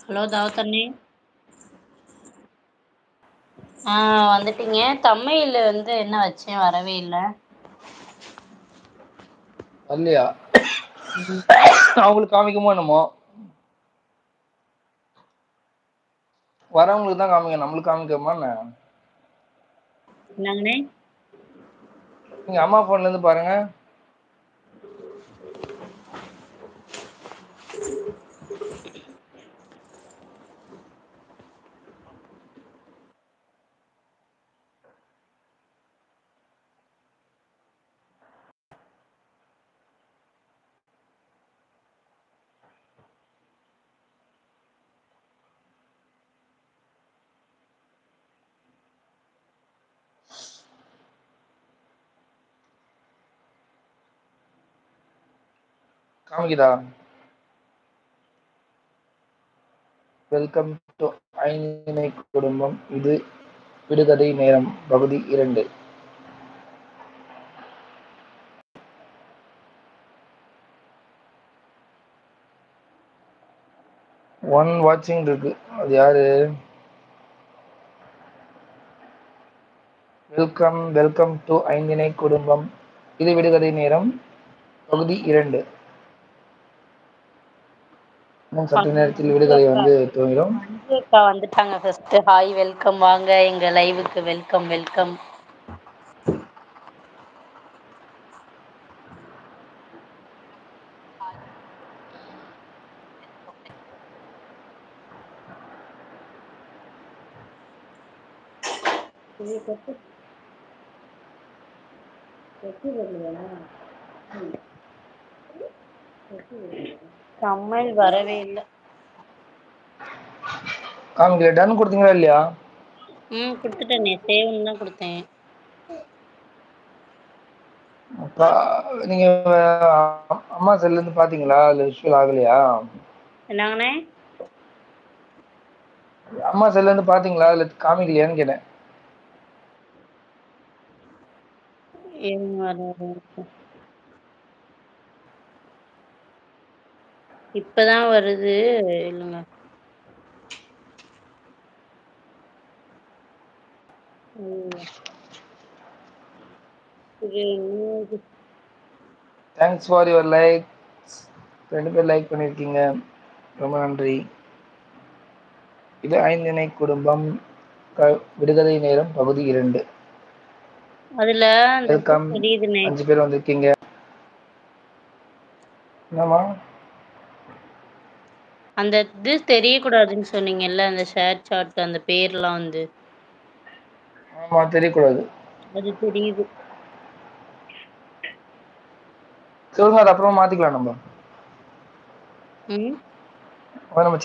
Hello தாவத்தண்ணி. வந்துட்டீங்க. தமிழ்ல வந்து என்ன வச்சேன் வரவே இல்ல. வரலையா? அவங்களுக்கு காமிக்குமோ என்னமோ. வரவங்களுக்கு தான் காமிக்க, நம்மளுக்கு காமிக்கமா என்ன? என்னங்கண்ணே? நீங்க அம்மா போன்ல இருந்து பாருங்க. காமிக்குதா? வெல்கம் டு ஐந்திணை குடும்பம், இது விடுகதை நேரம் பகுதி 2. ஒன் வாட்சிங் இருக்கு. அது யாரு? வெல்கம் வெல்கம் டு ஐந்திணை குடும்பம், இது விடுகதை நேரம் பகுதி 2. இன்னும் சற்று நேரத்தில் விடுகதை வந்து துவங்கிடும். மஞ்சு அக்கா வந்துட்டாங்க. ஃபர்ஸ்ட் ஹாய் வெல்கம், வாங்க எங்க லைவுக்கு வெல்கம் வெல்கம். தமிழ் வரவே இல்லை. காமிக்கல. டன் கொடுத்தீங்களா இல்லையா? கொடுத்துட்டேனே, சேவ்னு தான் கொடுத்தேன். நீங்க அம்மா செல்ல இருந்து பாத்தீங்களா? இல்ல விஷுவல் ஆகலையா? என்னங்கண்ணே? அம்மா செல்ல இருந்து பாத்தீங்களா? இல்ல காமிக்கலையான்னு கேட்டேன். இப்பதான் வருது இல்லைங்க. Thanks for your likes. 2 பேர் லைக் பண்ணிருக்கீங்க, ரொம்ப நன்றி. இது ஐந்திணை குடும்பம், விடுகதை நேரம் பகுதி 2. அதுல வெல்கம். 5 பேர் வந்திருக்கீங்க. என்னமா அந்த இது தெரியக்கூடாதுன்னு சொன்னீங்கல்ல, அந்த ஷேர் சாட் அந்த பேர்லாம் வந்து. ஆமா, தெரியக்கூடாது. அது தெரியுது. சொல்லுங்க, அது அப்புறமா மாத்திக்கலாம் நம்ம. ம் நம்ம